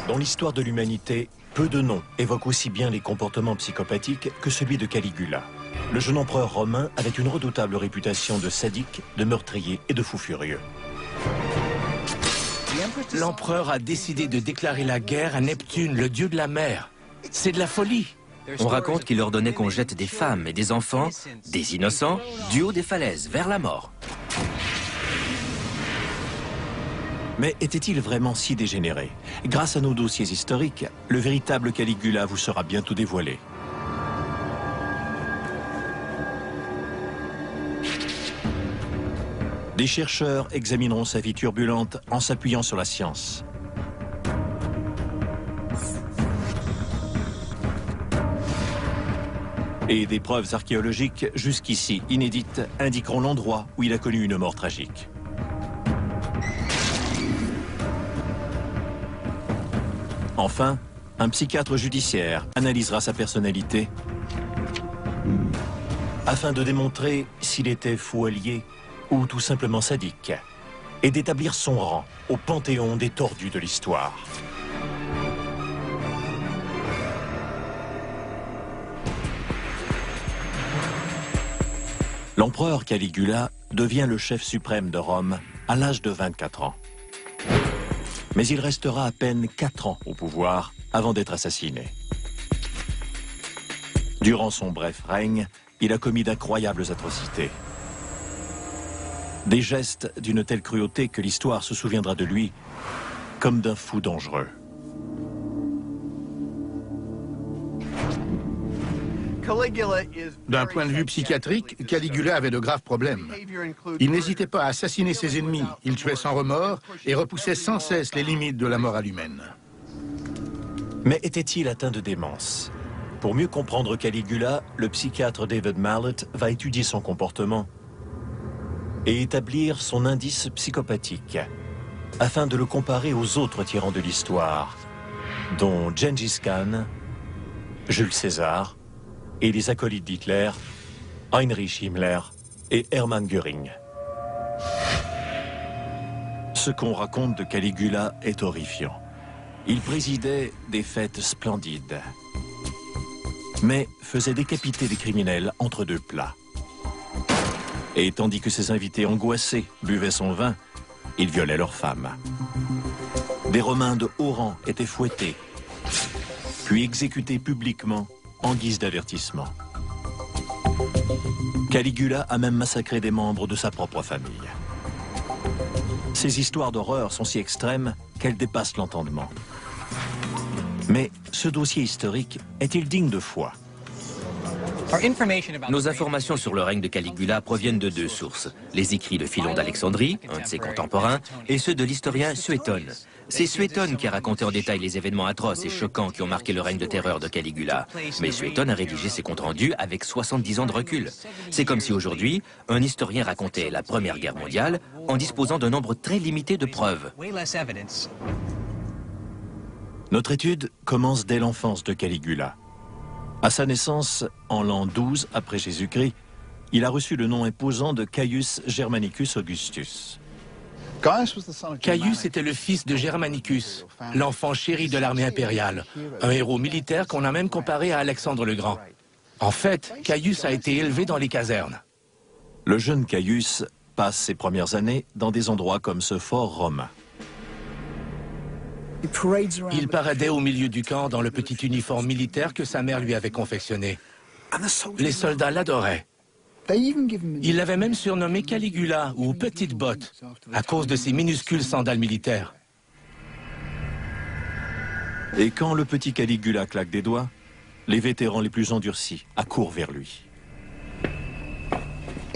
Dans l'histoire de l'humanité, peu de noms évoquent aussi bien les comportements psychopathiques que celui de Caligula. Le jeune empereur romain avait une redoutable réputation de sadique, de meurtrier et de fou furieux. L'empereur a décidé de déclarer la guerre à Neptune, le dieu de la mer. C'est de la folie. On raconte qu'il ordonnait qu'on jette des femmes et des enfants, des innocents, du haut des falaises, vers la mort. Mais était-il vraiment si dégénéré? Grâce à nos dossiers historiques, le véritable Caligula vous sera bientôt dévoilé. Des chercheurs examineront sa vie turbulente en s'appuyant sur la science. Et des preuves archéologiques, jusqu'ici inédites, indiqueront l'endroit où il a connu une mort tragique. Enfin, un psychiatre judiciaire analysera sa personnalité afin de démontrer s'il était fou allié ou tout simplement sadique, et d'établir son rang au panthéon des tordus de l'histoire. L'empereur Caligula devient le chef suprême de Rome à l'âge de 24 ans. Mais il restera à peine 4 ans au pouvoir avant d'être assassiné. Durant son bref règne, il a commis d'incroyables atrocités. Des gestes d'une telle cruauté que l'histoire se souviendra de lui comme d'un fou dangereux. D'un point de vue psychiatrique, Caligula avait de graves problèmes. Il n'hésitait pas à assassiner ses ennemis, il tuait sans remords et repoussait sans cesse les limites de la morale humaine. Mais était-il atteint de démence? Pour mieux comprendre Caligula, le psychiatre David Malet va étudier son comportement et établir son indice psychopathique, afin de le comparer aux autres tyrans de l'histoire, dont Gengis Khan, Jules César, et les acolytes d'Hitler, Heinrich Himmler et Hermann Göring. Ce qu'on raconte de Caligula est horrifiant. Il présidait des fêtes splendides, mais faisait décapiter des criminels entre deux plats. Et tandis que ses invités angoissés buvaient son vin, il violait leurs femmes. Des Romains de haut rang étaient fouettés, puis exécutés publiquement en guise d'avertissement. Caligula a même massacré des membres de sa propre famille. Ces histoires d'horreur sont si extrêmes qu'elles dépassent l'entendement. Mais ce dossier historique est-il digne de foi? Nos informations sur le règne de Caligula proviennent de deux sources. Les écrits de Philon d'Alexandrie, un de ses contemporains, et ceux de l'historien Suétone. C'est Suétone qui a raconté en détail les événements atroces et choquants qui ont marqué le règne de terreur de Caligula. Mais Suétone a rédigé ses comptes rendus avec 70 ans de recul. C'est comme si aujourd'hui, un historien racontait la Première Guerre mondiale en disposant d'un nombre très limité de preuves. Notre étude commence dès l'enfance de Caligula. À sa naissance, en l'an 12 après Jésus-Christ, il a reçu le nom imposant de Caius Germanicus Augustus. Caius était le fils de Germanicus, l'enfant chéri de l'armée impériale, un héros militaire qu'on a même comparé à Alexandre le Grand. En fait, Caius a été élevé dans les casernes. Le jeune Caius passe ses premières années dans des endroits comme ce fort romain. Il paradait au milieu du camp dans le petit uniforme militaire que sa mère lui avait confectionné. Les soldats l'adoraient. Il l'avait même surnommé Caligula, ou Petite Botte, à cause de ses minuscules sandales militaires. Et quand le petit Caligula claque des doigts, les vétérans les plus endurcis accourent vers lui.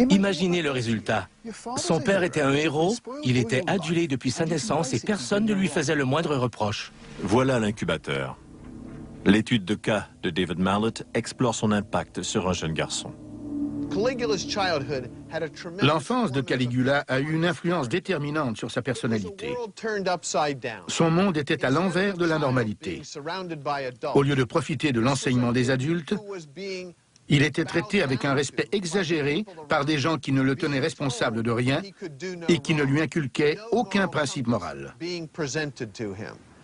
Imaginez le résultat. Son père était un héros, il était adulé depuis sa naissance et personne ne lui faisait le moindre reproche. Voilà l'incubateur. L'étude de cas de David Malet explore son impact sur un jeune garçon. L'enfance de Caligula a eu une influence déterminante sur sa personnalité. Son monde était à l'envers de la normalité. Au lieu de profiter de l'enseignement des adultes, il était traité avec un respect exagéré par des gens qui ne le tenaient responsable de rien et qui ne lui inculquaient aucun principe moral.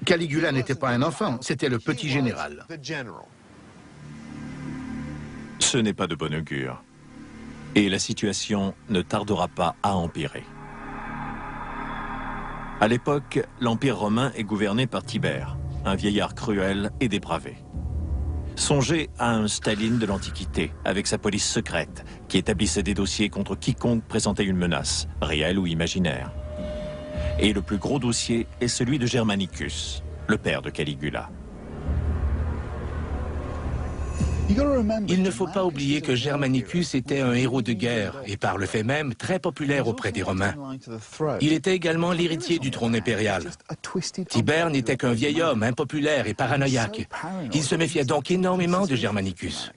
Caligula n'était pas un enfant, c'était le petit général. Ce n'est pas de bon augure. Et la situation ne tardera pas à empirer. À l'époque, l'Empire romain est gouverné par Tibère, un vieillard cruel et dépravé. Songez à un Staline de l'Antiquité, avec sa police secrète, qui établissait des dossiers contre quiconque présentait une menace, réelle ou imaginaire. Et le plus gros dossier est celui de Germanicus, le père de Caligula. Il ne faut pas oublier que Germanicus était un héros de guerre et par le fait même très populaire auprès des Romains. Il était également l'héritier du trône impérial. Tibère n'était qu'un vieil homme impopulaire et paranoïaque. Il se méfiait donc énormément de Germanicus.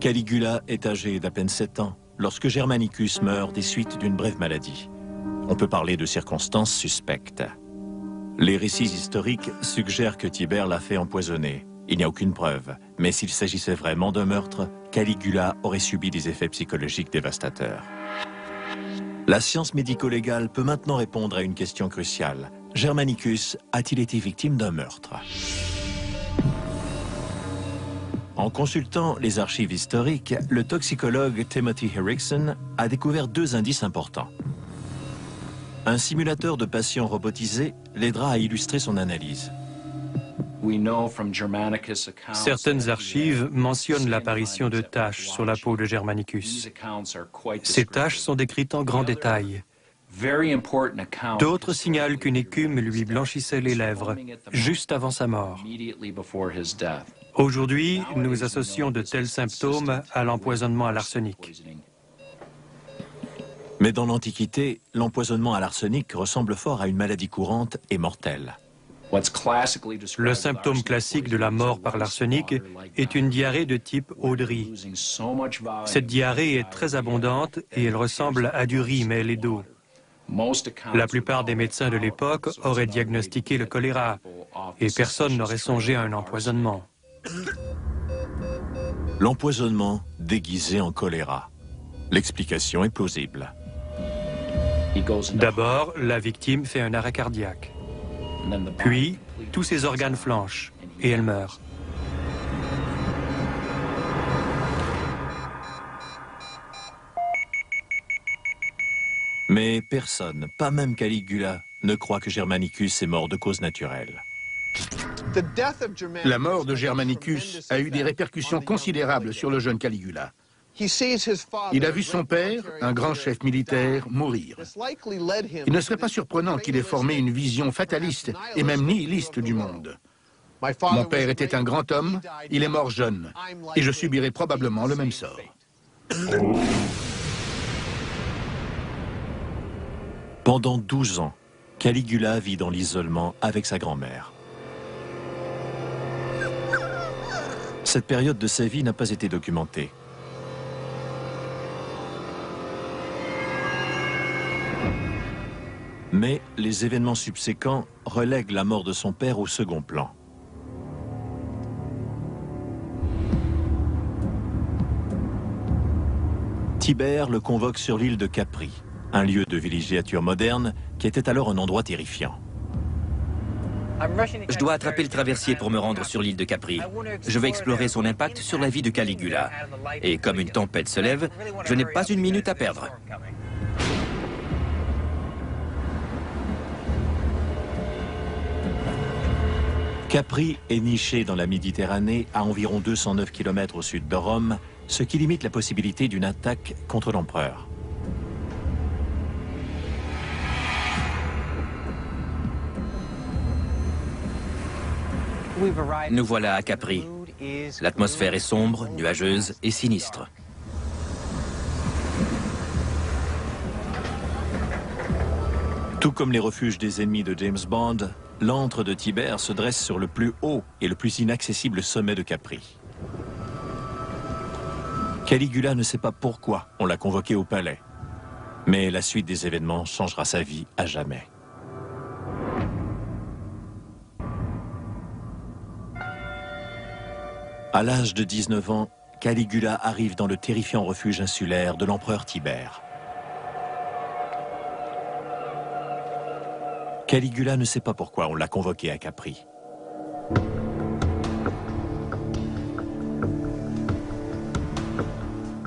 Caligula est âgé d'à peine 7 ans lorsque Germanicus meurt des suites d'une brève maladie. On peut parler de circonstances suspectes. Les récits historiques suggèrent que Tibère l'a fait empoisonner. Il n'y a aucune preuve, mais s'il s'agissait vraiment d'un meurtre, Caligula aurait subi des effets psychologiques dévastateurs. La science médico-légale peut maintenant répondre à une question cruciale. Germanicus a-t-il été victime d'un meurtre? En consultant les archives historiques, le toxicologue Timothy Erickson a découvert 2 indices importants. Un simulateur de patient robotisé l'aidera à illustrer son analyse. Certaines archives mentionnent l'apparition de taches sur la peau de Germanicus. Ces taches sont décrites en grand détail. D'autres signalent qu'une écume lui blanchissait les lèvres juste avant sa mort. Aujourd'hui, nous associons de tels symptômes à l'empoisonnement à l'arsenic. Mais dans l'Antiquité, l'empoisonnement à l'arsenic ressemble fort à une maladie courante et mortelle. Le symptôme classique de la mort par l'arsenic est une diarrhée de type Audry. Cette diarrhée est très abondante et elle ressemble à du riz mêlé d'eau. La plupart des médecins de l'époque auraient diagnostiqué le choléra et personne n'aurait songé à un empoisonnement. L'empoisonnement déguisé en choléra. L'explication est plausible. D'abord, la victime fait un arrêt cardiaque. Puis, tous ses organes flanchent et elle meurt. Mais personne, pas même Caligula, ne croit que Germanicus est mort de cause naturelle. La mort de Germanicus a eu des répercussions considérables sur le jeune Caligula. Il a vu son père, un grand chef militaire, mourir. Il ne serait pas surprenant qu'il ait formé une vision fataliste et même nihiliste du monde. Mon père était un grand homme, il est mort jeune, et je subirai probablement le même sort. Pendant 12 ans, Caligula vit dans l'isolement avec sa grand-mère. Cette période de sa vie n'a pas été documentée. Mais les événements subséquents relèguent la mort de son père au second plan. Tibère le convoque sur l'île de Capri, un lieu de villégiature moderne qui était alors un endroit terrifiant. Je dois attraper le traversier pour me rendre sur l'île de Capri. Je vais explorer son impact sur la vie de Caligula. Et comme une tempête se lève, je n'ai pas une minute à perdre. Capri est niché dans la Méditerranée à environ 209 km au sud de Rome, ce qui limite la possibilité d'une attaque contre l'empereur. Nous voilà à Capri. L'atmosphère est sombre, nuageuse et sinistre. Tout comme les refuges des ennemis de James Bond, l'antre de Tibère se dresse sur le plus haut et le plus inaccessible sommet de Capri. Caligula ne sait pas pourquoi on l'a convoqué au palais, mais la suite des événements changera sa vie à jamais. À l'âge de 19 ans, Caligula arrive dans le terrifiant refuge insulaire de l'empereur Tibère. Caligula ne sait pas pourquoi on l'a convoqué à Capri.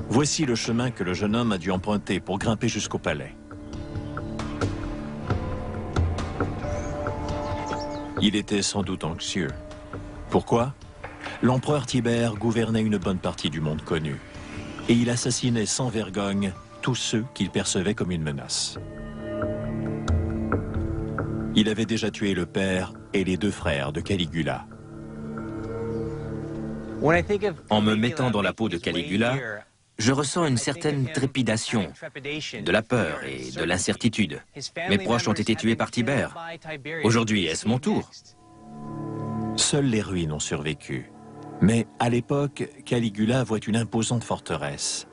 Voici le chemin que le jeune homme a dû emprunter pour grimper jusqu'au palais. Il était sans doute anxieux. Pourquoi? L'empereur Tibère gouvernait une bonne partie du monde connu. Et il assassinait sans vergogne tous ceux qu'il percevait comme une menace. Il avait déjà tué le père et les deux frères de Caligula. En me mettant dans la peau de Caligula, je ressens une certaine trépidation, de la peur et de l'incertitude. Mes proches ont été tués par Tibère. Aujourd'hui, est-ce mon tour? Seules les ruines ont survécu. Mais à l'époque, Caligula voit une imposante forteresse.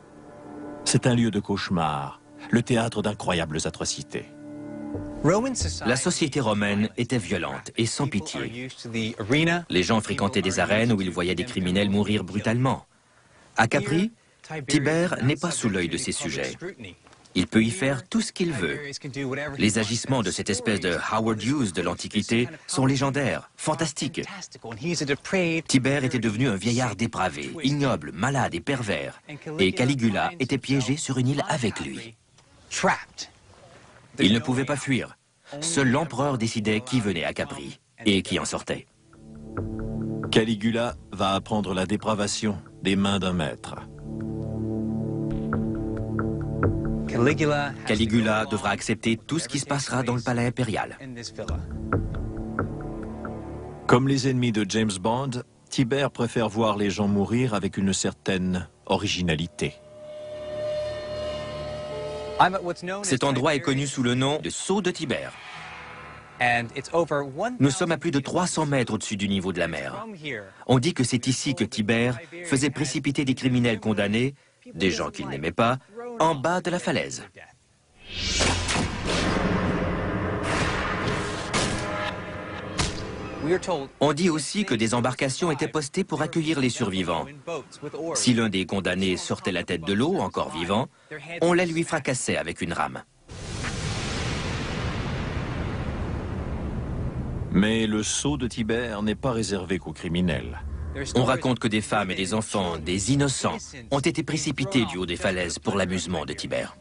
C'est un lieu de cauchemar, le théâtre d'incroyables atrocités. La société romaine était violente et sans pitié. Les gens fréquentaient des arènes où ils voyaient des criminels mourir brutalement. À Capri, Tibère n'est pas sous l'œil de ses sujets. Il peut y faire tout ce qu'il veut. Les agissements de cette espèce de Howard Hughes de l'Antiquité sont légendaires, fantastiques. Tibère était devenu un vieillard dépravé, ignoble, malade et pervers. Et Caligula était piégé sur une île avec lui. Il ne pouvait pas fuir. Seul l'empereur décidait qui venait à Capri et qui en sortait. Caligula va apprendre la dépravation des mains d'un maître. Caligula devra accepter tout ce qui se passera dans le palais impérial. Comme les ennemis de James Bond, Tibère préfère voir les gens mourir avec une certaine originalité. Cet endroit est connu sous le nom de Saut de Tibère. Nous sommes à plus de 300 mètres au-dessus du niveau de la mer. On dit que c'est ici que Tibère faisait précipiter des criminels condamnés, des gens qu'il n'aimait pas, en bas de la falaise. On dit aussi que des embarcations étaient postées pour accueillir les survivants. Si l'un des condamnés sortait la tête de l'eau, encore vivant, on la lui fracassait avec une rame. Mais le sceau de Tibère n'est pas réservé qu'aux criminels. On raconte que des femmes et des enfants, des innocents, ont été précipités du haut des falaises pour l'amusement de Tibère.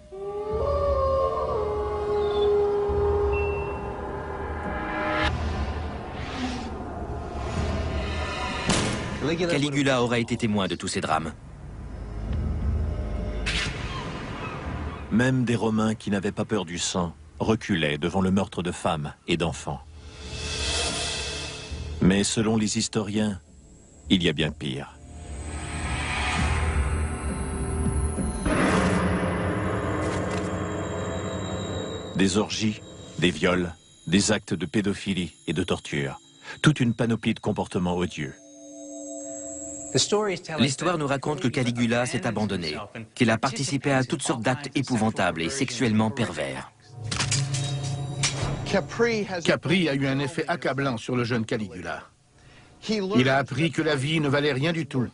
Caligula aurait été témoin de tous ces drames. Même des Romains qui n'avaient pas peur du sang reculaient devant le meurtre de femmes et d'enfants. Mais selon les historiens, il y a bien pire. Des orgies, des viols, des actes de pédophilie et de torture. Toute une panoplie de comportements odieux. L'histoire nous raconte que Caligula s'est abandonné, qu'il a participé à toutes sortes d'actes épouvantables et sexuellement pervers. Capri a eu un effet accablant sur le jeune Caligula. Il a appris que la vie ne valait rien du tout.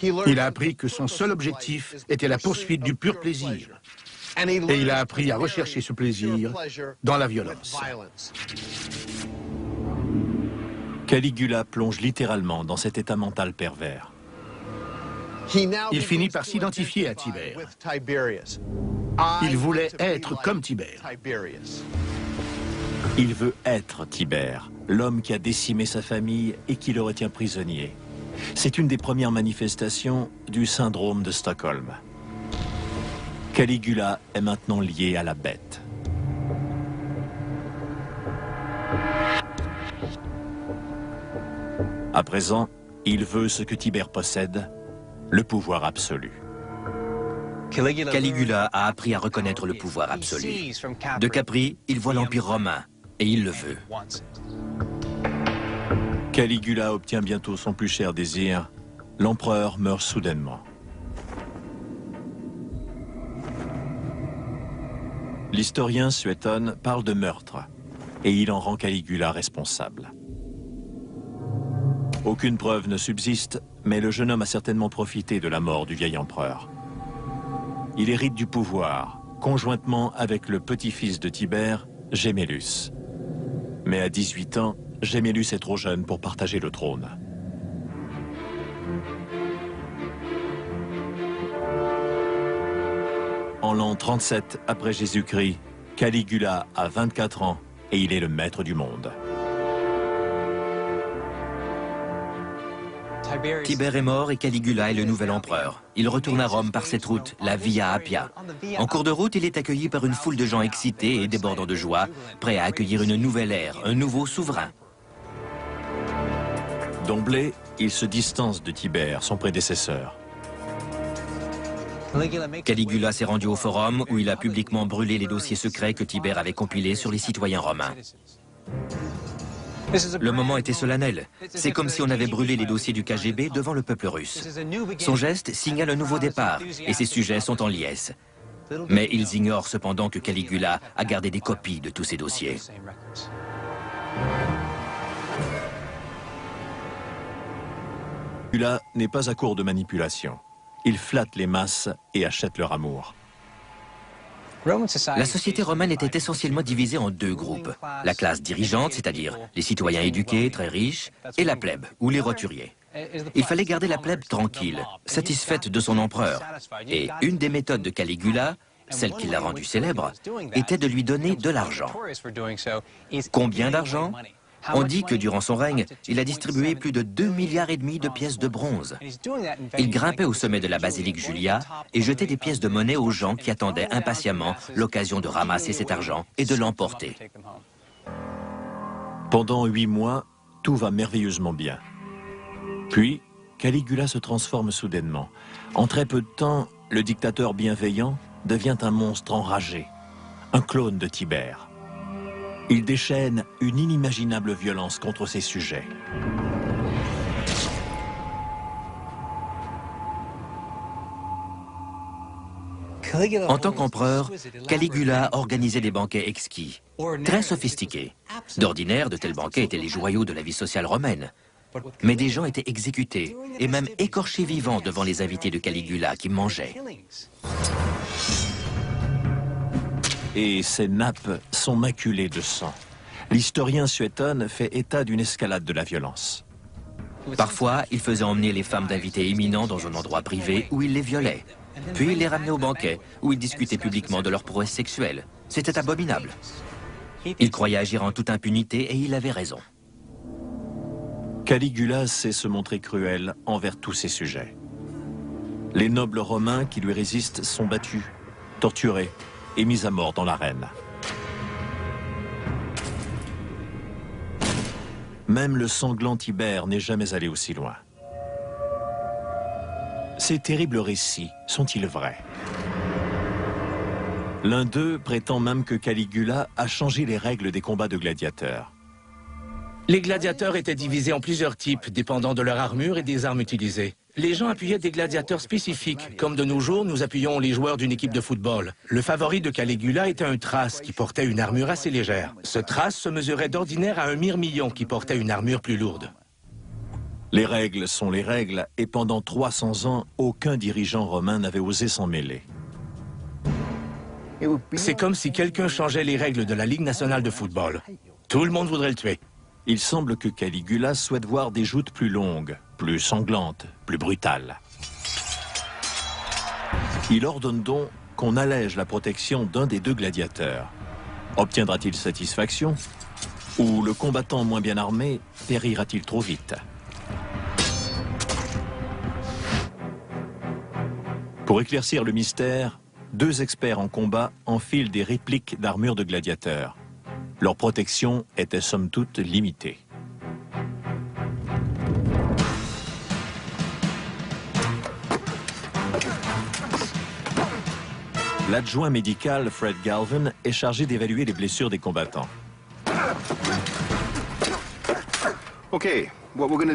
Il a appris que son seul objectif était la poursuite du pur plaisir. Et il a appris à rechercher ce plaisir dans la violence. Caligula plonge littéralement dans cet état mental pervers. Il finit par s'identifier à Tibère. Il voulait être comme Tibère. Il veut être Tibère, l'homme qui a décimé sa famille et qui le retient prisonnier. C'est une des premières manifestations du syndrome de Stockholm. Caligula est maintenant lié à la bête. À présent, il veut ce que Tibère possède, le pouvoir absolu. Caligula a appris à reconnaître le pouvoir absolu. De Capri, il voit l'Empire romain, et il le veut. Caligula obtient bientôt son plus cher désir. L'empereur meurt soudainement. L'historien Suétone parle de meurtre, et il en rend Caligula responsable. Aucune preuve ne subsiste, mais le jeune homme a certainement profité de la mort du vieil empereur. Il hérite du pouvoir, conjointement avec le petit-fils de Tibère, Gemellus. Mais à 18 ans, Gémellus est trop jeune pour partager le trône. En l'an 37 après Jésus-Christ, Caligula a 24 ans et il est le maître du monde. Tibère est mort et Caligula est le nouvel empereur. Il retourne à Rome par cette route, la Via Appia. En cours de route, il est accueilli par une foule de gens excités et débordant de joie, prêts à accueillir une nouvelle ère, un nouveau souverain. D'emblée, il se distance de Tibère, son prédécesseur. Caligula s'est rendu au forum où il a publiquement brûlé les dossiers secrets que Tibère avait compilés sur les citoyens romains. Le moment était solennel. C'est comme si on avait brûlé les dossiers du KGB devant le peuple russe. Son geste signale un nouveau départ et ses sujets sont en liesse. Mais ils ignorent cependant que Caligula a gardé des copies de tous ces dossiers. Caligula n'est pas à court de manipulation. Il flatte les masses et achète leur amour. La société romaine était essentiellement divisée en deux groupes. La classe dirigeante, c'est-à-dire les citoyens éduqués, très riches, et la plèbe, ou les roturiers. Il fallait garder la plèbe tranquille, satisfaite de son empereur. Et une des méthodes de Caligula, celle qui l'a rendu célèbre, était de lui donner de l'argent. Combien d'argent ? On dit que durant son règne, il a distribué plus de 2,5 milliards de pièces de bronze. Il grimpait au sommet de la basilique Julia et jetait des pièces de monnaie aux gens qui attendaient impatiemment l'occasion de ramasser cet argent et de l'emporter. Pendant 8 mois, tout va merveilleusement bien. Puis, Caligula se transforme soudainement. En très peu de temps, le dictateur bienveillant devient un monstre enragé, un clone de Tibère. Il déchaîne une inimaginable violence contre ses sujets. En tant qu'empereur, Caligula organisait des banquets exquis, très sophistiqués. D'ordinaire, de tels banquets étaient les joyaux de la vie sociale romaine. Mais des gens étaient exécutés et même écorchés vivants devant les invités de Caligula qui mangeaient. Et ces nappes sont maculées de sang. L'historien Suétone fait état d'une escalade de la violence. Parfois, il faisait emmener les femmes d'invités éminents dans un endroit privé où il les violait. Puis il les ramenait au banquet où ils discutaient publiquement de leurs prouesses sexuelles. C'était abominable. Il croyait agir en toute impunité et il avait raison. Caligula sait se montrer cruel envers tous ses sujets. Les nobles romains qui lui résistent sont battus, torturés et mis à mort dans l'arène. Même le sanglant Tibère n'est jamais allé aussi loin. Ces terribles récits sont-ils vrais? L'un d'eux prétend même que Caligula a changé les règles des combats de gladiateurs. Les gladiateurs étaient divisés en plusieurs types, dépendant de leur armure et des armes utilisées. Les gens appuyaient des gladiateurs spécifiques, comme de nos jours nous appuyons les joueurs d'une équipe de football. Le favori de Caligula était un thrace qui portait une armure assez légère. Ce thrace se mesurait d'ordinaire à un myrmillon qui portait une armure plus lourde. Les règles sont les règles et pendant 300 ans, aucun dirigeant romain n'avait osé s'en mêler. C'est comme si quelqu'un changeait les règles de la Ligue nationale de football. Tout le monde voudrait le tuer. Il semble que Caligula souhaite voir des joutes plus longues, plus sanglantes, plus brutales. Il ordonne donc qu'on allège la protection d'un des deux gladiateurs. Obtiendra-t-il satisfaction? Ou le combattant moins bien armé périra-t-il trop vite? Pour éclaircir le mystère, deux experts en combat enfilent des répliques d'armure de gladiateurs. Leur protection était somme toute limitée. L'adjoint médical Fred Galvin est chargé d'évaluer les blessures des combattants.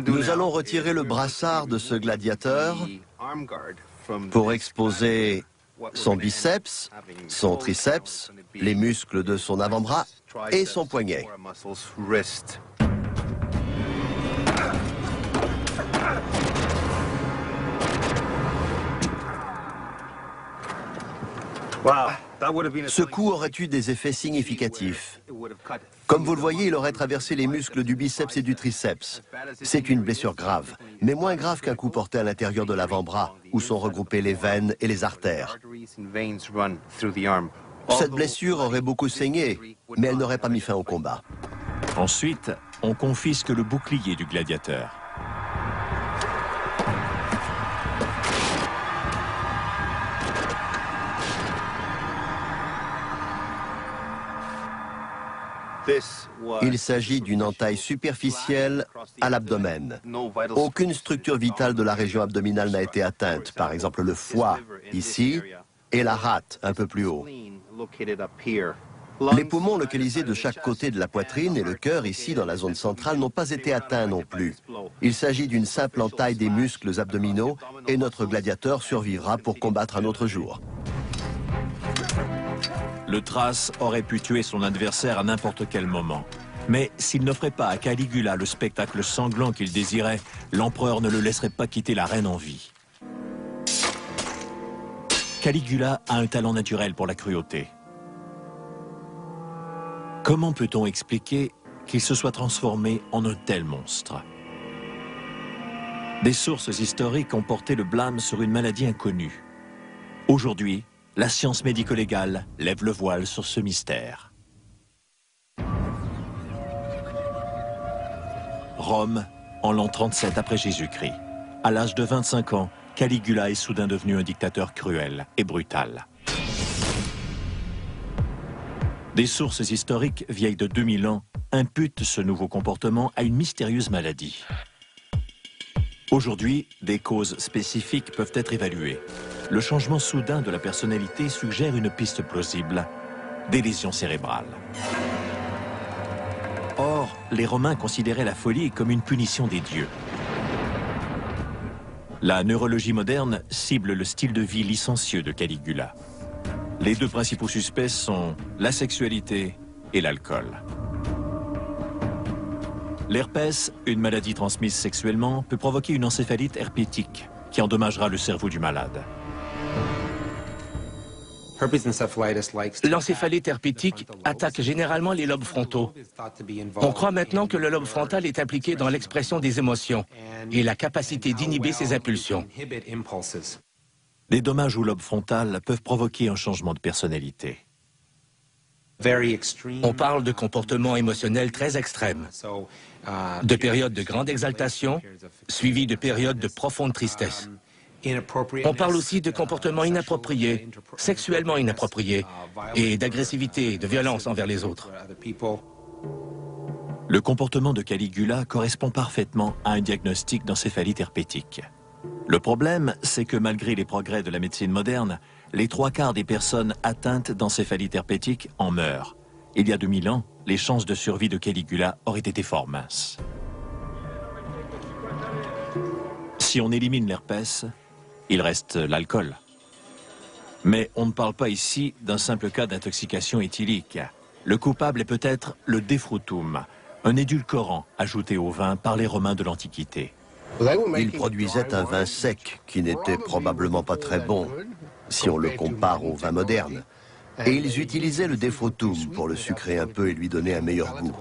Nous allons retirer le brassard de ce gladiateur pour exposer son biceps, son triceps, les muscles de son avant-bras et son poignet. Ce coup aurait eu des effets significatifs. Comme vous le voyez, il aurait traversé les muscles du biceps et du triceps. C'est une blessure grave, mais moins grave qu'un coup porté à l'intérieur de l'avant-bras, où sont regroupées les veines et les artères. Cette blessure aurait beaucoup saigné, mais elle n'aurait pas mis fin au combat. Ensuite, on confisque le bouclier du gladiateur. Il s'agit d'une entaille superficielle à l'abdomen. Aucune structure vitale de la région abdominale n'a été atteinte, par exemple le foie, ici, et la rate, un peu plus haut. Les poumons localisés de chaque côté de la poitrine et le cœur, ici dans la zone centrale, n'ont pas été atteints non plus. Il s'agit d'une simple entaille des muscles abdominaux et notre gladiateur survivra pour combattre un autre jour. Le Thrace aurait pu tuer son adversaire à n'importe quel moment. Mais s'il n'offrait pas à Caligula le spectacle sanglant qu'il désirait, l'empereur ne le laisserait pas quitter l'arène en vie. Caligula a un talent naturel pour la cruauté. Comment peut-on expliquer qu'il se soit transformé en un tel monstre? Des sources historiques ont porté le blâme sur une maladie inconnue. Aujourd'hui, la science médico-légale lève le voile sur ce mystère. Rome, en l'an 37 après Jésus-Christ. À l'âge de 25 ans, Caligula est soudain devenu un dictateur cruel et brutal. Des sources historiques vieilles de 2000 ans imputent ce nouveau comportement à une mystérieuse maladie. Aujourd'hui, des causes spécifiques peuvent être évaluées. Le changement soudain de la personnalité suggère une piste plausible, des lésions cérébrales. Or, les Romains considéraient la folie comme une punition des dieux. La neurologie moderne cible le style de vie licencieux de Caligula. Les deux principaux suspects sont la sexualité et l'alcool. L'herpès, une maladie transmise sexuellement, peut provoquer une encéphalite herpétique qui endommagera le cerveau du malade. L'encéphalite herpétique attaque généralement les lobes frontaux. On croit maintenant que le lobe frontal est impliqué dans l'expression des émotions et la capacité d'inhiber ces impulsions. Les dommages au lobe frontal peuvent provoquer un changement de personnalité. On parle de comportements émotionnels très extrêmes, de périodes de grande exaltation, suivies de périodes de profonde tristesse. On parle aussi de comportements inappropriés, sexuellement inappropriés, et d'agressivité et de violence envers les autres. Le comportement de Caligula correspond parfaitement à un diagnostic d'encéphalite herpétique. Le problème, c'est que malgré les progrès de la médecine moderne, les 3/4 des personnes atteintes d'encéphalite herpétique en meurent. Il y a 2000 ans, les chances de survie de Caligula auraient été fort minces. Si on élimine l'herpès, il reste l'alcool. Mais on ne parle pas ici d'un simple cas d'intoxication éthylique. Le coupable est peut-être le defrutum, un édulcorant ajouté au vin par les Romains de l'Antiquité. Ils produisaient un vin sec qui n'était probablement pas très bon, si on le compare au vin moderne. Et ils utilisaient le defrutum pour le sucrer un peu et lui donner un meilleur goût.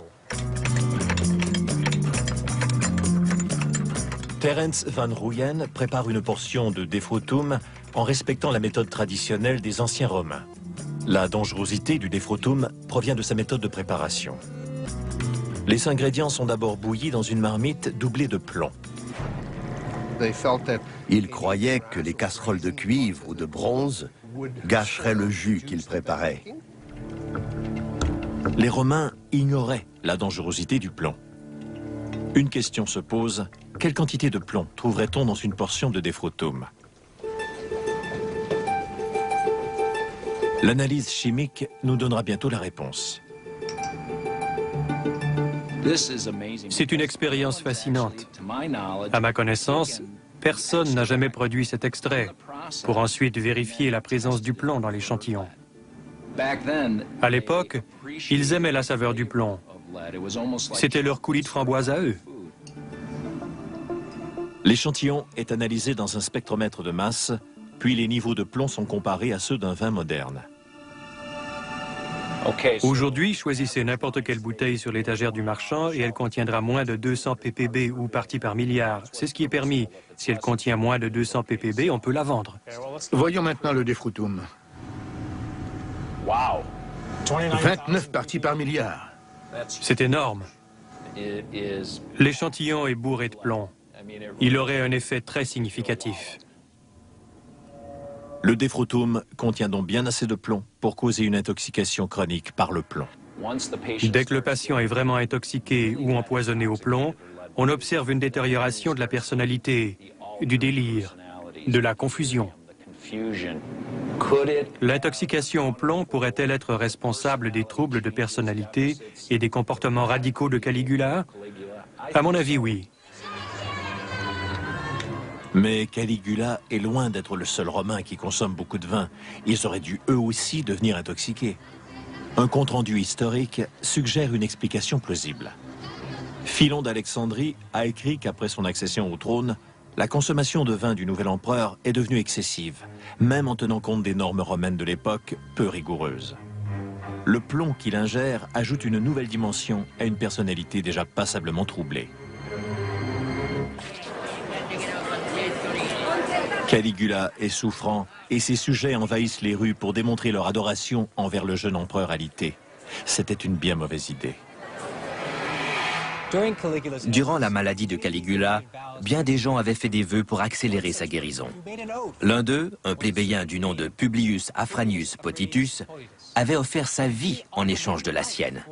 Terence Van Rooyen prépare une portion de defrutum en respectant la méthode traditionnelle des anciens Romains. La dangerosité du defrutum provient de sa méthode de préparation. Les ingrédients sont d'abord bouillis dans une marmite doublée de plomb. Ils croyaient que les casseroles de cuivre ou de bronze gâcheraient le jus qu'ils préparaient. Les Romains ignoraient la dangerosité du plomb. Une question se pose, quelle quantité de plomb trouverait-on dans une portion de defrutum? L'analyse chimique nous donnera bientôt la réponse. C'est une expérience fascinante. À ma connaissance, personne n'a jamais produit cet extrait pour ensuite vérifier la présence du plomb dans l'échantillon. À l'époque, ils aimaient la saveur du plomb. C'était leur coulis de framboise à eux. L'échantillon est analysé dans un spectromètre de masse, puis les niveaux de plomb sont comparés à ceux d'un vin moderne. Aujourd'hui, choisissez n'importe quelle bouteille sur l'étagère du marchand et elle contiendra moins de 200 ppb ou parties par milliard. C'est ce qui est permis. Si elle contient moins de 200 ppb, on peut la vendre. Voyons maintenant le Defrutum. 29 parties par milliard. C'est énorme. L'échantillon est bourré de plomb. Il aurait un effet très significatif. Le Defrutum contient donc bien assez de plomb pour causer une intoxication chronique par le plomb. Dès que le patient est vraiment intoxiqué ou empoisonné au plomb, on observe une détérioration de la personnalité, du délire, de la confusion. L'intoxication au plomb pourrait-elle être responsable des troubles de personnalité et des comportements radicaux de Caligula? À mon avis, oui. Mais Caligula est loin d'être le seul Romain qui consomme beaucoup de vin. Ils auraient dû eux aussi devenir intoxiqués. Un compte-rendu historique suggère une explication plausible. Philon d'Alexandrie a écrit qu'après son accession au trône, la consommation de vin du nouvel empereur est devenue excessive, même en tenant compte des normes romaines de l'époque, peu rigoureuses. Le plomb qu'il ingère ajoute une nouvelle dimension à une personnalité déjà passablement troublée. Caligula est souffrant et ses sujets envahissent les rues pour démontrer leur adoration envers le jeune empereur alité. C'était une bien mauvaise idée. Durant la maladie de Caligula, bien des gens avaient fait des vœux pour accélérer sa guérison. L'un d'eux, un plébéien du nom de Publius Afranius Potitus, avait offert sa vie en échange de la sienne.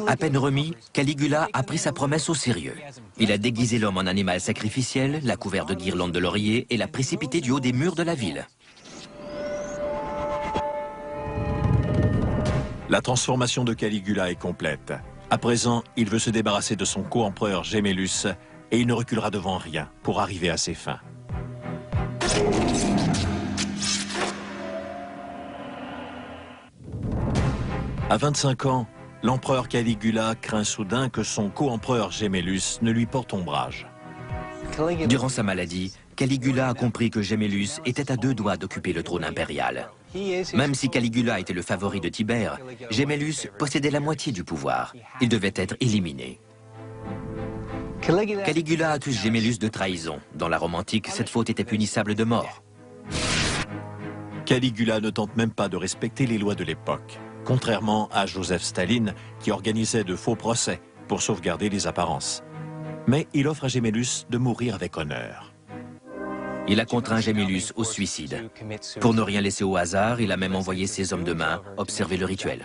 À peine remis, Caligula a pris sa promesse au sérieux. Il a déguisé l'homme en animal sacrificiel, l'a couvert de guirlandes de laurier et l'a précipité du haut des murs de la ville. La transformation de Caligula est complète. À présent, il veut se débarrasser de son co-empereur Gemellus et il ne reculera devant rien pour arriver à ses fins. À 25 ans, l'empereur Caligula craint soudain que son co-empereur Gemellus ne lui porte ombrage. Durant sa maladie, Caligula a compris que Gemellus était à deux doigts d'occuper le trône impérial. Même si Caligula était le favori de Tibère, Gemellus possédait la moitié du pouvoir. Il devait être éliminé. Caligula accuse Gemellus de trahison. Dans la Rome antique, cette faute était punissable de mort. Caligula ne tente même pas de respecter les lois de l'époque, contrairement à Joseph Staline qui organisait de faux procès pour sauvegarder les apparences. Mais il offre à Gemellus de mourir avec honneur. Il a contraint Gemellus au suicide. Pour ne rien laisser au hasard, il a même envoyé ses hommes de main observer le rituel.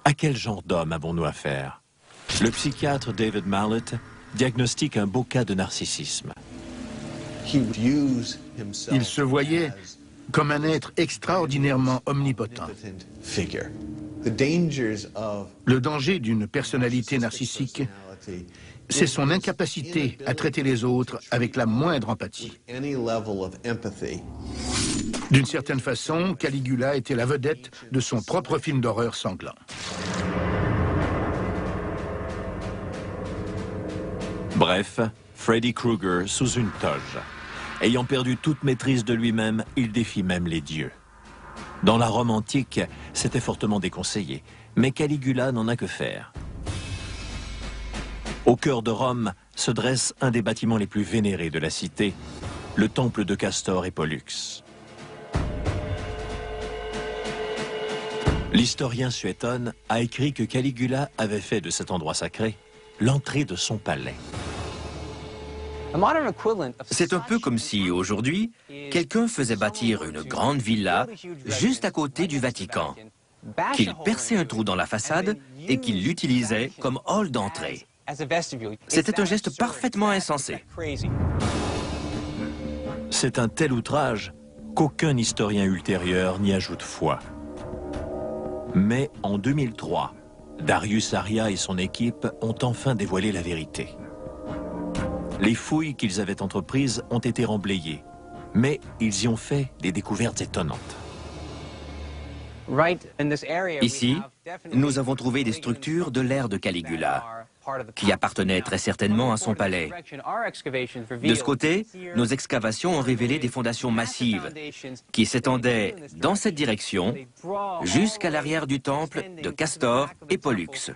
À quel genre d'homme avons-nous affaire? Le psychiatre David Malet diagnostique un beau cas de narcissisme. Il se voyait comme un être extraordinairement omnipotent. Le danger d'une personnalité narcissique, c'est son incapacité à traiter les autres avec la moindre empathie. D'une certaine façon, Caligula était la vedette de son propre film d'horreur sanglant. Bref, Freddy Krueger sous une toge. Ayant perdu toute maîtrise de lui-même, il défie même les dieux. Dans la Rome antique, c'était fortement déconseillé, mais Caligula n'en a que faire. Au cœur de Rome se dresse un des bâtiments les plus vénérés de la cité, le temple de Castor et Pollux. L'historien Suétone a écrit que Caligula avait fait de cet endroit sacré l'entrée de son palais. C'est un peu comme si, aujourd'hui, quelqu'un faisait bâtir une grande villa juste à côté du Vatican, qu'il perçait un trou dans la façade et qu'il l'utilisait comme hall d'entrée. C'était un geste parfaitement insensé. C'est un tel outrage qu'aucun historien ultérieur n'y ajoute foi. Mais en 2003, Darius Aria et son équipe ont enfin dévoilé la vérité. Les fouilles qu'ils avaient entreprises ont été remblayées, mais ils y ont fait des découvertes étonnantes. Ici, nous avons trouvé des structures de l'ère de Caligula, qui appartenaient très certainement à son palais. De ce côté, nos excavations ont révélé des fondations massives qui s'étendaient dans cette direction jusqu'à l'arrière du temple de Castor et Pollux.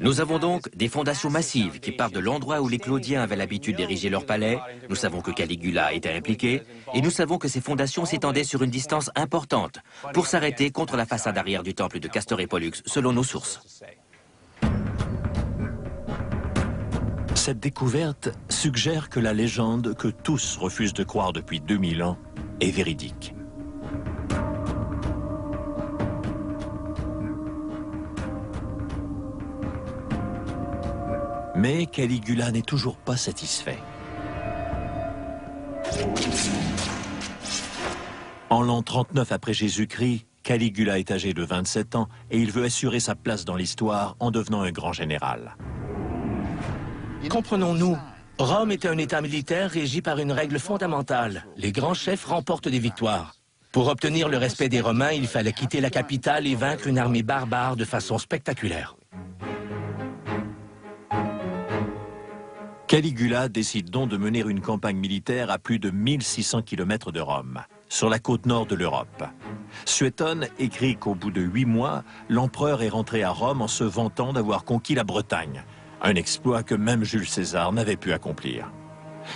Nous avons donc des fondations massives qui partent de l'endroit où les Claudiens avaient l'habitude d'ériger leur palais. Nous savons que Caligula était impliqué et nous savons que ces fondations s'étendaient sur une distance importante pour s'arrêter contre la façade arrière du temple de Castor et Pollux, selon nos sources. Cette découverte suggère que la légende que tous refusent de croire depuis 2000 ans est véridique. Mais Caligula n'est toujours pas satisfait. En l'an 39 après Jésus-Christ, Caligula est âgé de 27 ans et il veut assurer sa place dans l'histoire en devenant un grand général. Comprenons-nous, Rome était un État militaire régi par une règle fondamentale. Les grands chefs remportent des victoires. Pour obtenir le respect des Romains, il fallait quitter la capitale et vaincre une armée barbare de façon spectaculaire. Caligula décide donc de mener une campagne militaire à plus de 1600 km de Rome, sur la côte nord de l'Europe. Suétone écrit qu'au bout de 8 mois, l'empereur est rentré à Rome en se vantant d'avoir conquis la Bretagne, un exploit que même Jules César n'avait pu accomplir.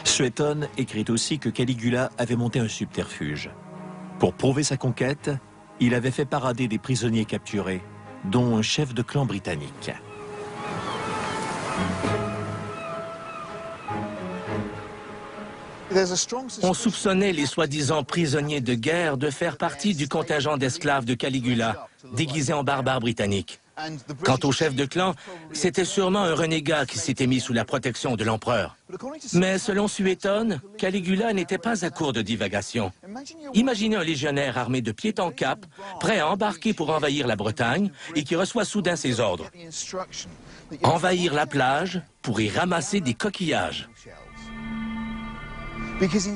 Suétone écrit aussi que Caligula avait monté un subterfuge. Pour prouver sa conquête, il avait fait parader des prisonniers capturés, dont un chef de clan britannique. On soupçonnait les soi-disant prisonniers de guerre de faire partie du contingent d'esclaves de Caligula, déguisés en barbares britanniques. Quant au chef de clan, c'était sûrement un renégat qui s'était mis sous la protection de l'empereur. Mais selon Suétone, Caligula n'était pas à court de divagations. Imaginez un légionnaire armé de pied en cap, prêt à embarquer pour envahir la Bretagne et qui reçoit soudain ses ordres. Envahir la plage pour y ramasser des coquillages.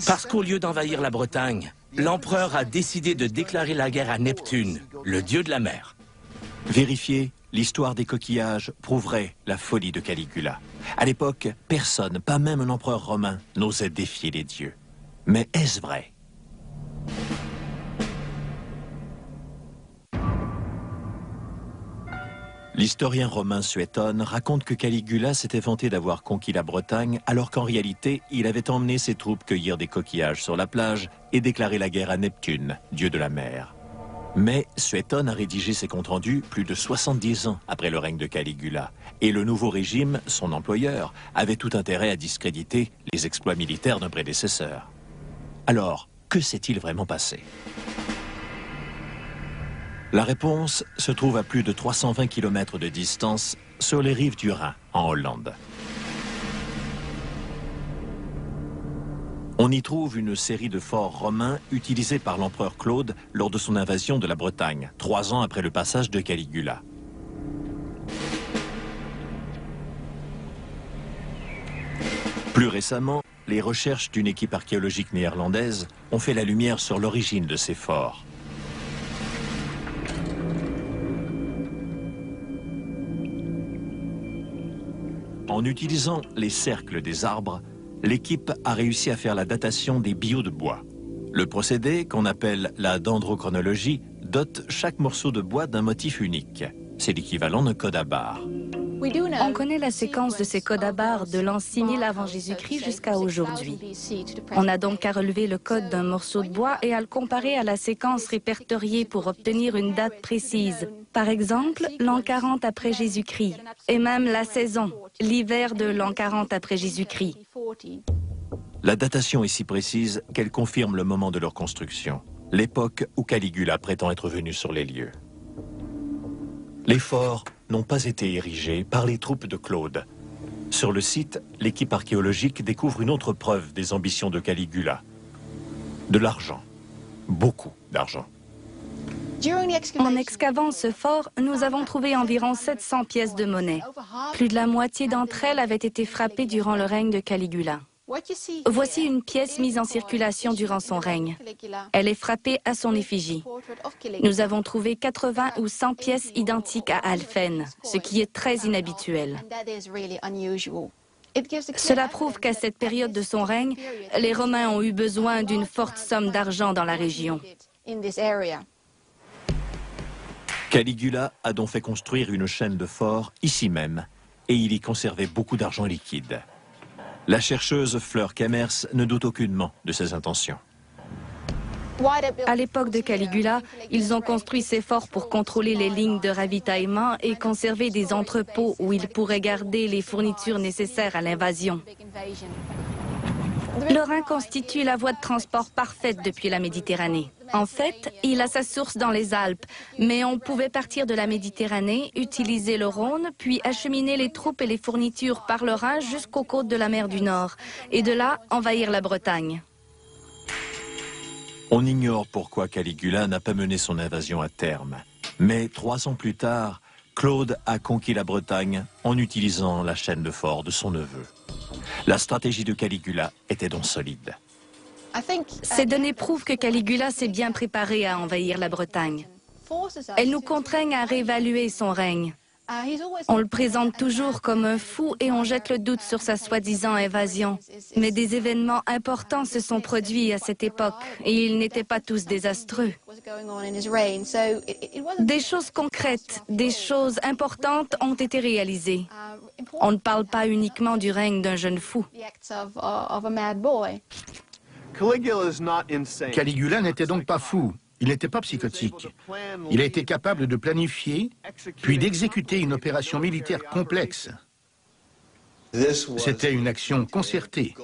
Parce qu'au lieu d'envahir la Bretagne, l'empereur a décidé de déclarer la guerre à Neptune, le dieu de la mer. Vérifier l'histoire des coquillages prouverait la folie de Caligula. À l'époque, personne, pas même un empereur romain, n'osait défier les dieux. Mais est-ce vrai? L'historien romain Suétone raconte que Caligula s'était vanté d'avoir conquis la Bretagne, alors qu'en réalité, il avait emmené ses troupes cueillir des coquillages sur la plage et déclarer la guerre à Neptune, dieu de la mer. Mais Suétone a rédigé ses comptes rendus plus de 70 ans après le règne de Caligula. Et le nouveau régime, son employeur, avait tout intérêt à discréditer les exploits militaires d'un prédécesseur. Alors, que s'est-il vraiment passé? La réponse se trouve à plus de 320 km de distance sur les rives du Rhin, en Hollande. On y trouve une série de forts romains utilisés par l'empereur Claude lors de son invasion de la Bretagne, 3 ans après le passage de Caligula. Plus récemment, les recherches d'une équipe archéologique néerlandaise ont fait la lumière sur l'origine de ces forts. En utilisant les cercles des arbres, l'équipe a réussi à faire la datation des billots de bois. Le procédé, qu'on appelle la dendrochronologie, dote chaque morceau de bois d'un motif unique. C'est l'équivalent d'un code à barres. On connaît la séquence de ces codes à barres de l'an 6000 avant Jésus-Christ jusqu'à aujourd'hui. On n'a donc qu'à relever le code d'un morceau de bois et à le comparer à la séquence répertoriée pour obtenir une date précise. Par exemple, l'an 40 après Jésus-Christ, et même la saison, l'hiver de l'an 40 après Jésus-Christ. La datation est si précise qu'elle confirme le moment de leur construction, l'époque où Caligula prétend être venu sur les lieux. Les forts n'ont pas été érigés par les troupes de Claude. Sur le site, l'équipe archéologique découvre une autre preuve des ambitions de Caligula. De l'argent. Beaucoup d'argent. En excavant ce fort, nous avons trouvé environ 700 pièces de monnaie. Plus de la moitié d'entre elles avaient été frappées durant le règne de Caligula. Voici une pièce mise en circulation durant son règne. Elle est frappée à son effigie. Nous avons trouvé 80 ou 100 pièces identiques à Alphen, ce qui est très inhabituel. Cela prouve qu'à cette période de son règne, les Romains ont eu besoin d'une forte somme d'argent dans la région. Caligula a donc fait construire une chaîne de forts ici même, et il y conservait beaucoup d'argent liquide. La chercheuse Fleur Kemmers ne doute aucunement de ses intentions. À l'époque de Caligula, ils ont construit ces forts pour contrôler les lignes de ravitaillement et conserver des entrepôts où ils pourraient garder les fournitures nécessaires à l'invasion. Le Rhin constitue la voie de transport parfaite depuis la Méditerranée. En fait, il a sa source dans les Alpes, mais on pouvait partir de la Méditerranée, utiliser le Rhône, puis acheminer les troupes et les fournitures par le Rhin jusqu'aux côtes de la mer du Nord, et de là envahir la Bretagne. On ignore pourquoi Caligula n'a pas mené son invasion à terme. Mais 3 ans plus tard, Claude a conquis la Bretagne en utilisant la chaîne de forts de son neveu. La stratégie de Caligula était donc solide. Ces données prouvent que Caligula s'est bien préparé à envahir la Bretagne. Elles nous contraignent à réévaluer son règne. On le présente toujours comme un fou et on jette le doute sur sa soi-disant invasion. Mais des événements importants se sont produits à cette époque et ils n'étaient pas tous désastreux. Des choses concrètes, des choses importantes ont été réalisées. On ne parle pas uniquement du règne d'un jeune fou. Caligula n'était donc pas fou. Il n'était pas psychotique. Il a été capable de planifier, puis d'exécuter une opération militaire complexe. C'était une action concertée,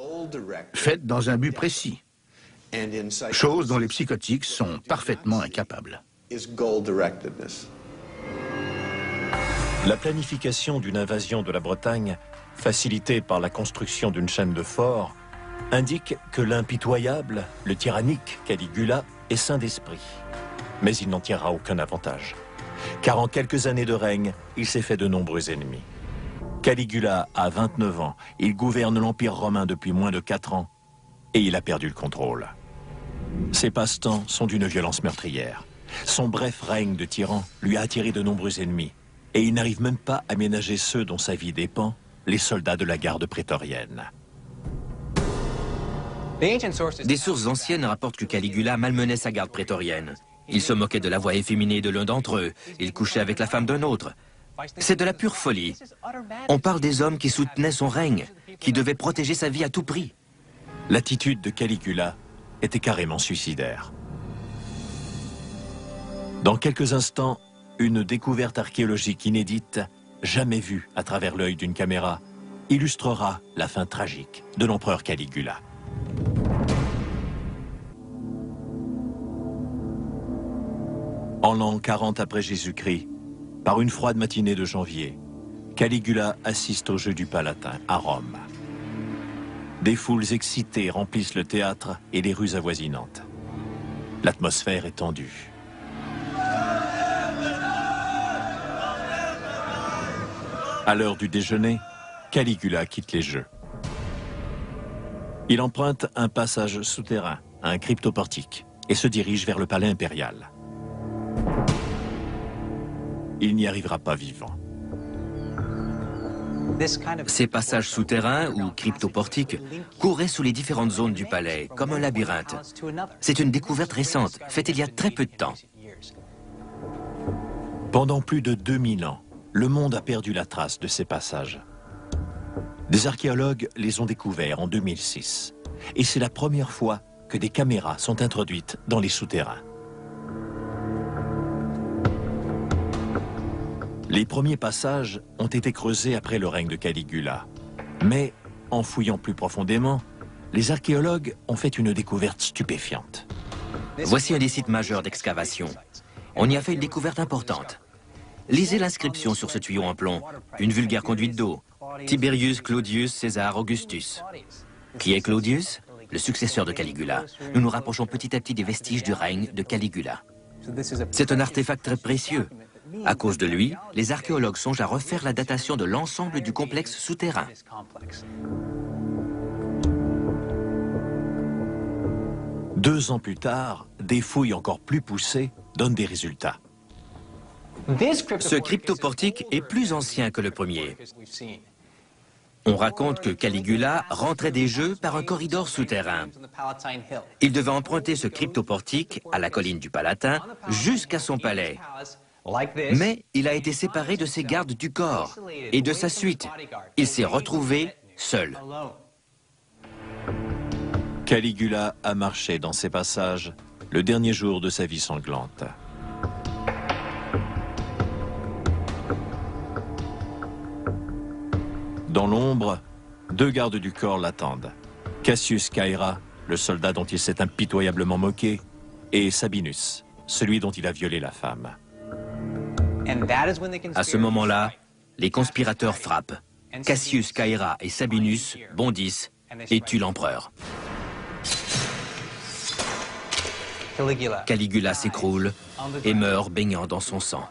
faite dans un but précis, chose dont les psychotiques sont parfaitement incapables. La planification d'une invasion de la Bretagne, facilitée par la construction d'une chaîne de forts, indique que l'impitoyable, le tyrannique Caligula est sain d'esprit. Mais il n'en tirera aucun avantage. Car en quelques années de règne, il s'est fait de nombreux ennemis. Caligula a 29 ans, il gouverne l'Empire romain depuis moins de 4 ans, et il a perdu le contrôle. Ses passe-temps sont d'une violence meurtrière. Son bref règne de tyran lui a attiré de nombreux ennemis, et il n'arrive même pas à ménager ceux dont sa vie dépend, les soldats de la garde prétorienne. Des sources anciennes rapportent que Caligula malmenait sa garde prétorienne. Il se moquait de la voix efféminée de l'un d'entre eux. Il couchait avec la femme d'un autre. C'est de la pure folie. On parle des hommes qui soutenaient son règne, qui devaient protéger sa vie à tout prix. L'attitude de Caligula était carrément suicidaire. Dans quelques instants, une découverte archéologique inédite, jamais vue à travers l'œil d'une caméra, illustrera la fin tragique de l'empereur Caligula. En l'an 40 après Jésus-Christ, par une froide matinée de janvier, Caligula assiste au jeu du Palatin à Rome. Des foules excitées remplissent le théâtre et les rues avoisinantes. L'atmosphère est tendue. À l'heure du déjeuner, Caligula quitte les jeux. Il emprunte un passage souterrain, un cryptoportique, et se dirige vers le palais impérial. Il n'y arrivera pas vivant. Ces passages souterrains ou cryptoportiques couraient sous les différentes zones du palais, comme un labyrinthe. C'est une découverte récente, faite il y a très peu de temps. Pendant plus de 2000 ans, le monde a perdu la trace de ces passages. Des archéologues les ont découverts en 2006. Et c'est la première fois que des caméras sont introduites dans les souterrains. Les premiers passages ont été creusés après le règne de Caligula. Mais, en fouillant plus profondément, les archéologues ont fait une découverte stupéfiante. Voici un des sites majeurs d'excavation. On y a fait une découverte importante. Lisez l'inscription sur ce tuyau en plomb. Une vulgaire conduite d'eau. Tiberius Claudius César Augustus. Qui est Claudius? Le successeur de Caligula. Nous nous rapprochons petit à petit des vestiges du règne de Caligula. C'est un artefact très précieux. À cause de lui, les archéologues songent à refaire la datation de l'ensemble du complexe souterrain. 2 ans plus tard, des fouilles encore plus poussées donnent des résultats. Ce cryptoportique est plus ancien que le premier. On raconte que Caligula rentrait des jeux par un corridor souterrain. Il devait emprunter ce cryptoportique à la colline du Palatin jusqu'à son palais. Mais il a été séparé de ses gardes du corps et de sa suite. Il s'est retrouvé seul. Caligula a marché dans ces passages le dernier jour de sa vie sanglante. Dans l'ombre, 2 gardes du corps l'attendent. Cassius Caera, le soldat dont il s'est impitoyablement moqué, et Sabinus, celui dont il a violé la femme. À ce moment-là, les conspirateurs frappent. Cassius Caera et Sabinus bondissent et tuent l'empereur. Caligula s'écroule et meurt baignant dans son sang.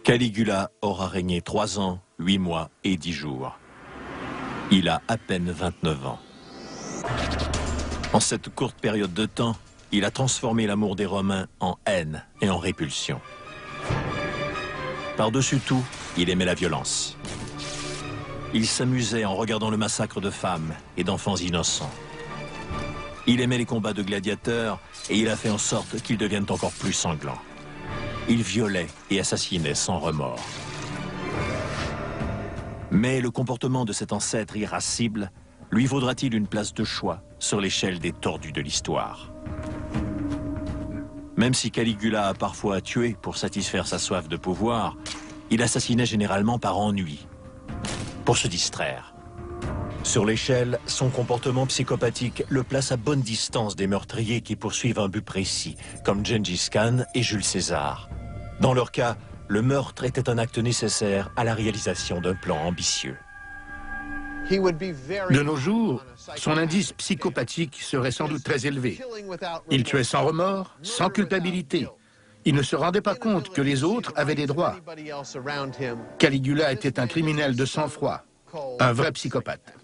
Caligula aura régné 3 ans, 8 mois et 10 jours. Il a à peine 29 ans. En cette courte période de temps, il a transformé l'amour des Romains en haine et en répulsion. Par-dessus tout, il aimait la violence. Il s'amusait en regardant le massacre de femmes et d'enfants innocents. Il aimait les combats de gladiateurs et il a fait en sorte qu'ils deviennent encore plus sanglants. Il violait et assassinait sans remords. Mais le comportement de cet ancêtre irascible lui vaudra-t-il une place de choix sur l'échelle des tordus de l'histoire? Même si Caligula a parfois tué pour satisfaire sa soif de pouvoir, il assassinait généralement par ennui, pour se distraire. Sur l'échelle, son comportement psychopathique le place à bonne distance des meurtriers qui poursuivent un but précis, comme Gengis Khan et Jules César. Dans leur cas, le meurtre était un acte nécessaire à la réalisation d'un plan ambitieux. De nos jours, son indice psychopathique serait sans doute très élevé. Il tuait sans remords, sans culpabilité. Il ne se rendait pas compte que les autres avaient des droits. Caligula était un criminel de sang-froid, un vrai psychopathe.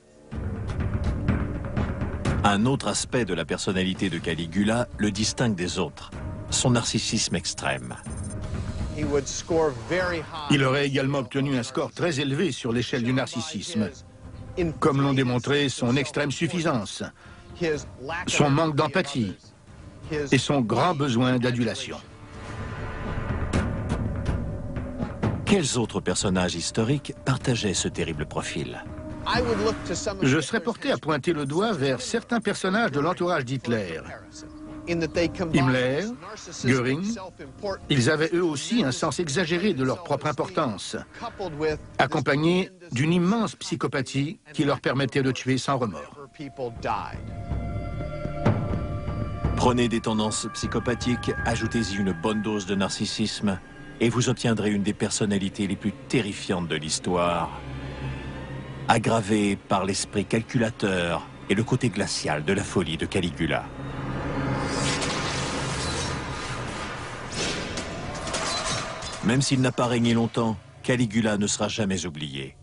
Un autre aspect de la personnalité de Caligula le distingue des autres, son narcissisme extrême. Il aurait également obtenu un score très élevé sur l'échelle du narcissisme, comme l'ont démontré son extrême suffisance, son manque d'empathie et son grand besoin d'adulation. Quels autres personnages historiques partageaient ce terrible profil? Je serais porté à pointer le doigt vers certains personnages de l'entourage d'Hitler. Himmler, Göring, ils avaient eux aussi un sens exagéré de leur propre importance, accompagné d'une immense psychopathie qui leur permettait de tuer sans remords. Prenez des tendances psychopathiques, ajoutez-y une bonne dose de narcissisme, et vous obtiendrez une des personnalités les plus terrifiantes de l'histoire, aggravée par l'esprit calculateur et le côté glacial de la folie de Caligula. Même s'il n'a pas régné longtemps, Caligula ne sera jamais oublié.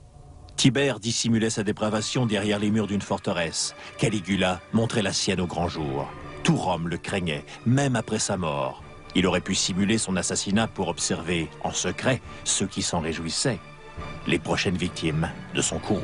Tibère dissimulait sa dépravation derrière les murs d'une forteresse. Caligula montrait la sienne au grand jour. Tout Rome le craignait, même après sa mort. Il aurait pu simuler son assassinat pour observer, en secret, ceux qui s'en réjouissaient, les prochaines victimes de son courroux.